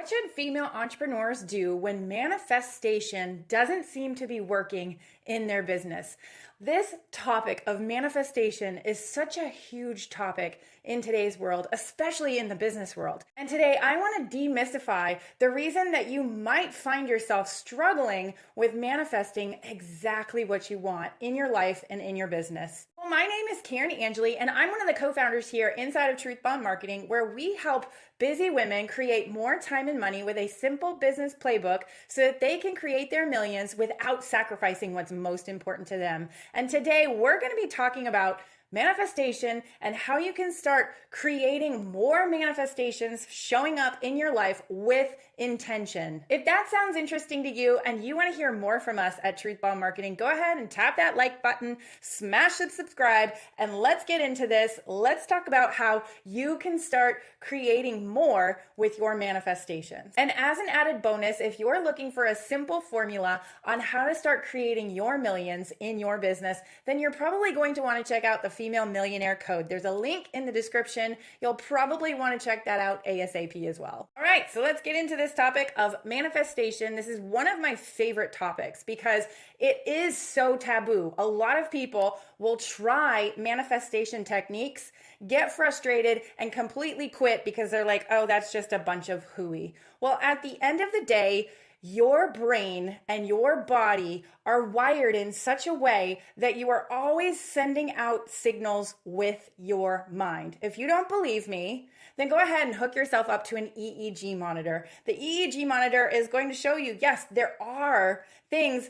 What should female entrepreneurs do when manifestation doesn't seem to be working in their business? This topic of manifestation is such a huge topic in today's world, especially in the business world. And today I want to demystify the reason that you might find yourself struggling with manifesting exactly what you want in your life and in your business. Well, my name is Karen Angeli, and I'm one of the co-founders here inside of Truth Bomb Marketing, where we help busy women create more time and money with a simple business playbook so that they can create their millions without sacrificing what's most important to them. And today we're going to be talking about manifestation and how you can start creating more manifestations showing up in your life with intention. If that sounds interesting to you and you want to hear more from us at Truth Bomb Marketing, go ahead and tap that like button, smash the subscribe, and let's get into this. Let's talk about how you can start creating more with your manifestations. And as an added bonus, if you're looking for a simple formula on how to start creating your millions in your business, then you're probably going to want to check out the Female Millionaire Code. There's a link in the description. You'll probably want to check that out ASAP as well. All right, so let's get into this topic of manifestation. This is one of my favorite topics because it is so taboo. A lot of people will try manifestation techniques, get frustrated, and completely quit because they're like, oh, that's just a bunch of hooey. Well, at the end of the day, your brain and your body are wired in such a way that you are always sending out signals with your mind. If you don't believe me, then go ahead and hook yourself up to an EEG monitor. The EEG monitor is going to show you, yes, there are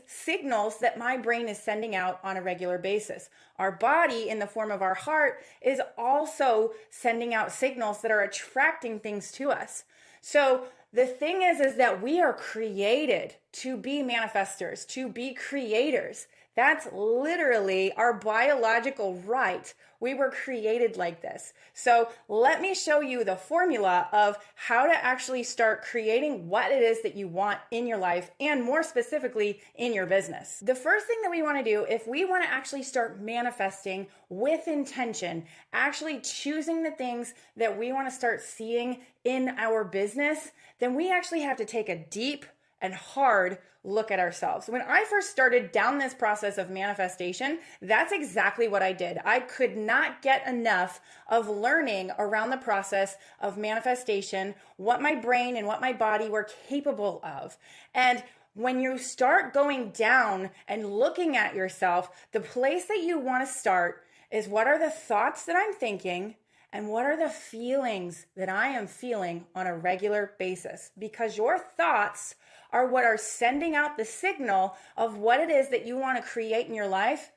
signals that my brain is sending out on a regular basis. Our body, in the form of our heart, is also sending out signals that are attracting things to us. So the thing is that we are created to be manifestors, to be creators. That's literally our biological right. We were created like this. So let me show you the formula of how to actually start creating what it is that you want in your life and more specifically in your business. The first thing that we want to do if we want to actually start manifesting with intention, actually choosing the things that we want to start seeing in our business, then we actually have to take a deep and hard look at ourselves. When I first started down this process of manifestation, that's exactly what I did. I could not get enough of learning around the process of manifestation, what my brain and what my body were capable of. And when you start going down and looking at yourself, the place that you want to start is what are the thoughts that I'm thinking and what are the feelings that I am feeling on a regular basis? Because your thoughts are what are sending out the signal of what it is that you want to create in your life,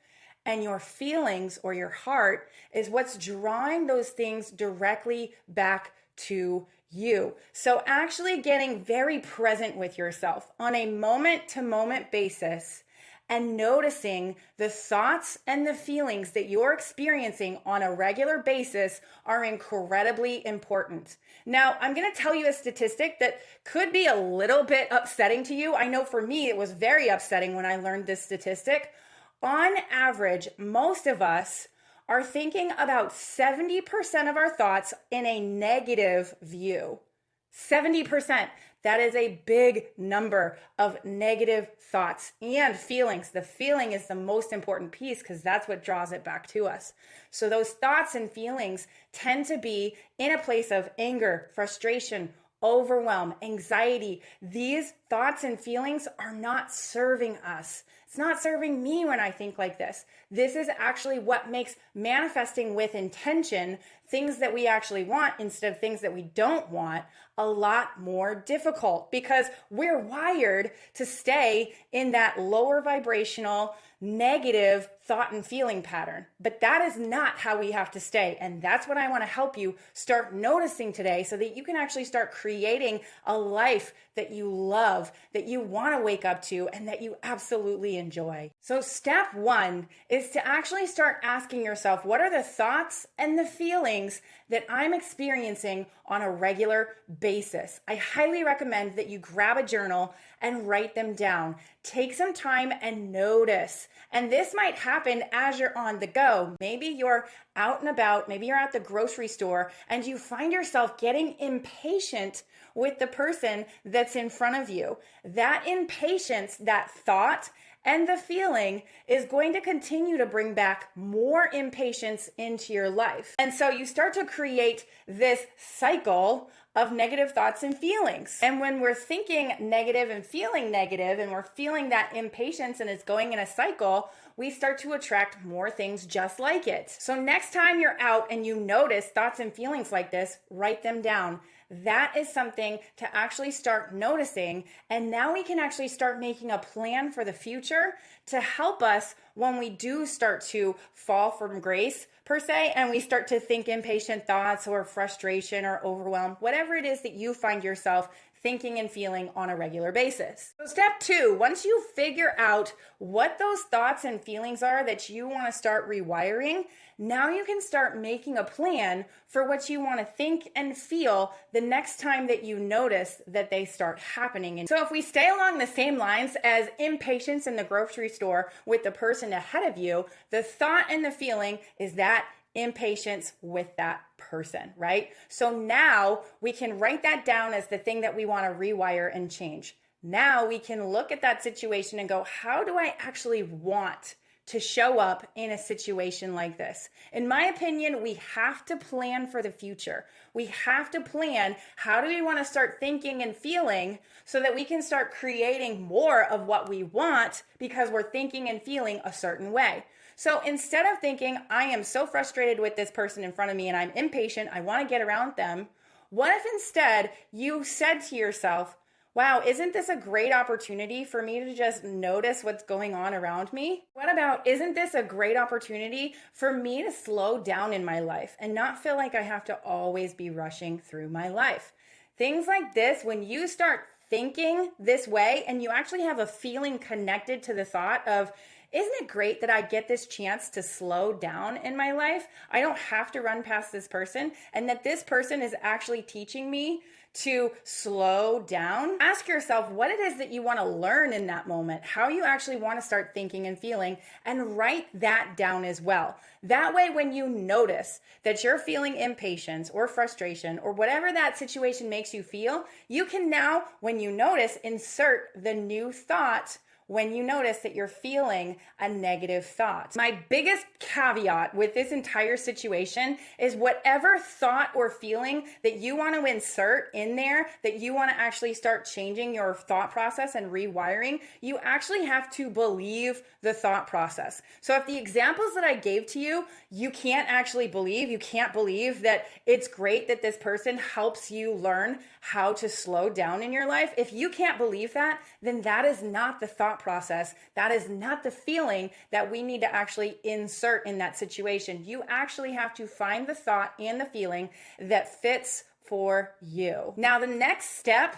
and your feelings or your heart is what's drawing those things directly back to you. So actually getting very present with yourself on a moment-to-moment basis and noticing the thoughts and the feelings that you're experiencing on a regular basis are incredibly important. Now, I'm going to tell you a statistic that could be a little bit upsetting to you. I know for me, it was very upsetting when I learned this statistic. On average, most of us are thinking about 70% of our thoughts in a negative view. 70%. That is a big number of negative thoughts and feelings. The feeling is the most important piece because that's what draws it back to us. So those thoughts and feelings tend to be in a place of anger, frustration, overwhelm, anxiety. These thoughts and feelings are not serving us. It's not serving me when I think like this. This is actually what makes manifesting with intention, things that we actually want instead of things that we don't want, a lot more difficult because we're wired to stay in that lower vibrational, negative thought and feeling pattern. But that is not how we have to stay. And that's what I want to help you start noticing today so that you can actually start creating a life that you love, that you want to wake up to, and that you absolutely enjoy. So step one is to actually start asking yourself, what are the thoughts and the feelings feelings that I'm experiencing on a regular basis. I highly recommend that you grab a journal and write them down. Take some time and notice. And this might happen as you're on the go. Maybe you're out and about, maybe you're at the grocery store, and you find yourself getting impatient with the person that's in front of you. That impatience, that thought, and the feeling is going to continue to bring back more impatience into your life. And so you start to create this cycle of negative thoughts and feelings. And when we're thinking negative and feeling negative, and we're feeling that impatience and it's going in a cycle, we start to attract more things just like it. So next time you're out and you notice thoughts and feelings like this, write them down. That is something to actually start noticing. And now we can actually start making a plan for the future to help us when we do start to fall from grace, per se, and we start to think impatient thoughts or frustration or overwhelm, whatever it is that you find yourself thinking and feeling on a regular basis. So step 2, once you figure out what those thoughts and feelings are that you want to start rewiring, now you can start making a plan for what you want to think and feel the next time that you notice that they start happening. And so if we stay along the same lines as impatience in the grocery store with the person ahead of you, the thought and the feeling is that impatience with that person, right? So now we can write that down as the thing that we want to rewire and change. Now we can look at that situation and go, how do I actually want to show up in a situation like this? In my opinion, we have to plan for the future. We have to plan, how do we want to start thinking and feeling so that we can start creating more of what we want because we're thinking and feeling a certain way. So instead of thinking, I am so frustrated with this person in front of me and I'm impatient, I want to get around them, what if instead you said to yourself, wow, isn't this a great opportunity for me to just notice what's going on around me? What about, isn't this a great opportunity for me to slow down in my life and not feel like I have to always be rushing through my life? Things like this, when you start thinking this way and you actually have a feeling connected to the thought of, isn't it great that I get this chance to slow down in my life? I don't have to run past this person, and that this person is actually teaching me to slow down. Ask yourself what it is that you want to learn in that moment, how you actually want to start thinking and feeling, and write that down as well. That way, when you notice that you're feeling impatience or frustration or whatever that situation makes you feel, you can now, when you notice, insert the new thought when you notice that you're feeling a negative thought. My biggest caveat with this entire situation is whatever thought or feeling that you want to insert in there, that you want to actually start changing your thought process and rewiring, you actually have to believe the thought process. So if the examples that I gave to you, you can't actually believe, you can't believe that it's great that this person helps you learn how to slow down in your life. If you can't believe that, then that is not the thought process. That is not the feeling that we need to actually insert in that situation. You actually have to find the thought and the feeling that fits for you. Now, the next step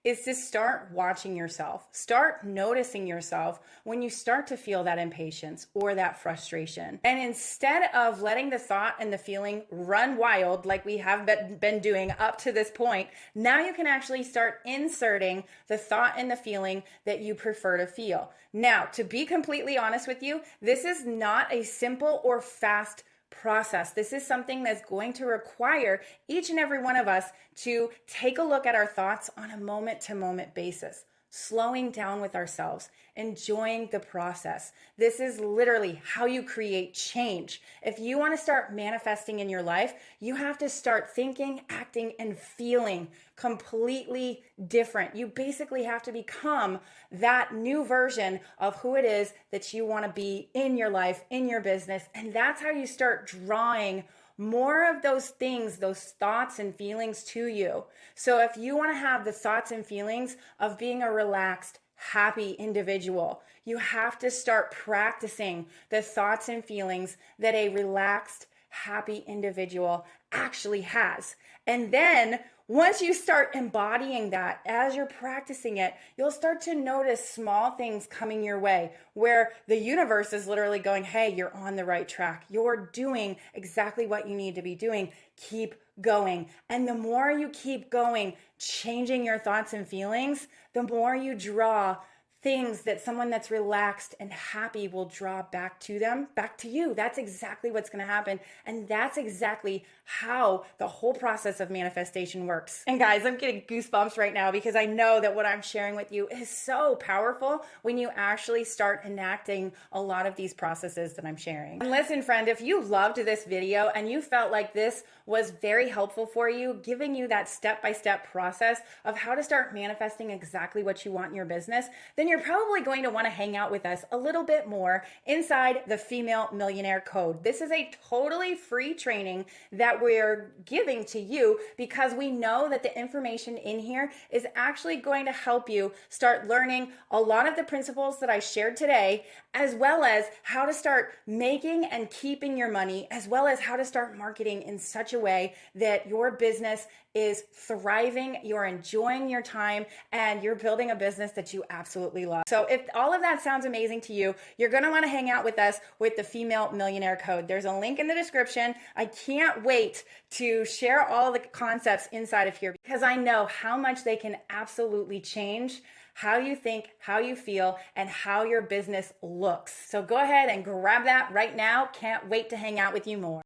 is to start watching yourself. Start noticing yourself when you start to feel that impatience or that frustration. And instead of letting the thought and the feeling run wild like we have been doing up to this point, now you can actually start inserting the thought and the feeling that you prefer to feel. Now, to be completely honest with you, this is not a simple or fast process. This is something that's going to require each and every one of us to take a look at our thoughts on a moment-to-moment basis, slowing down with ourselves, enjoying the process. This is literally how you create change. If you want to start manifesting in your life, you have to start thinking, acting, and feeling completely different. You basically have to become that new version of who it is that you want to be in your life, in your business. And that's how you start drawing more of those things, those thoughts and feelings to you. So if you want to have the thoughts and feelings of being a relaxed, happy individual, you have to start practicing the thoughts and feelings that a relaxed, happy individual actually has. And then Once you start embodying that, as you're practicing it, you'll start to notice small things coming your way where the universe is literally going, hey, you're on the right track. You're doing exactly what you need to be doing. Keep going. And the more you keep going, changing your thoughts and feelings, the more you draw things that someone that's relaxed and happy will draw back to them, back to you. That's exactly what's going to happen. And that's exactly how the whole process of manifestation works. And guys, I'm getting goosebumps right now because I know that what I'm sharing with you is so powerful when you actually start enacting a lot of these processes that I'm sharing. And listen, friend, if you loved this video and you felt like this was very helpful for you, giving you that step-by-step process of how to start manifesting exactly what you want in your business, then you're probably going to want to hang out with us a little bit more inside the Female Millionaire Code. This is a totally free training that we're giving to you because we know that the information in here is actually going to help you start learning a lot of the principles that I shared today, as well as how to start making and keeping your money, as well as how to start marketing in such a way that your business is thriving, you're enjoying your time, and you're building a business that you absolutely love. So if all of that sounds amazing to you, you're gonna wanna hang out with us with the Female Millionaire Code. There's a link in the description. I can't wait to share all the concepts inside of here because I know how much they can absolutely change how you think, how you feel, and how your business looks. So go ahead and grab that right now. Can't wait to hang out with you more.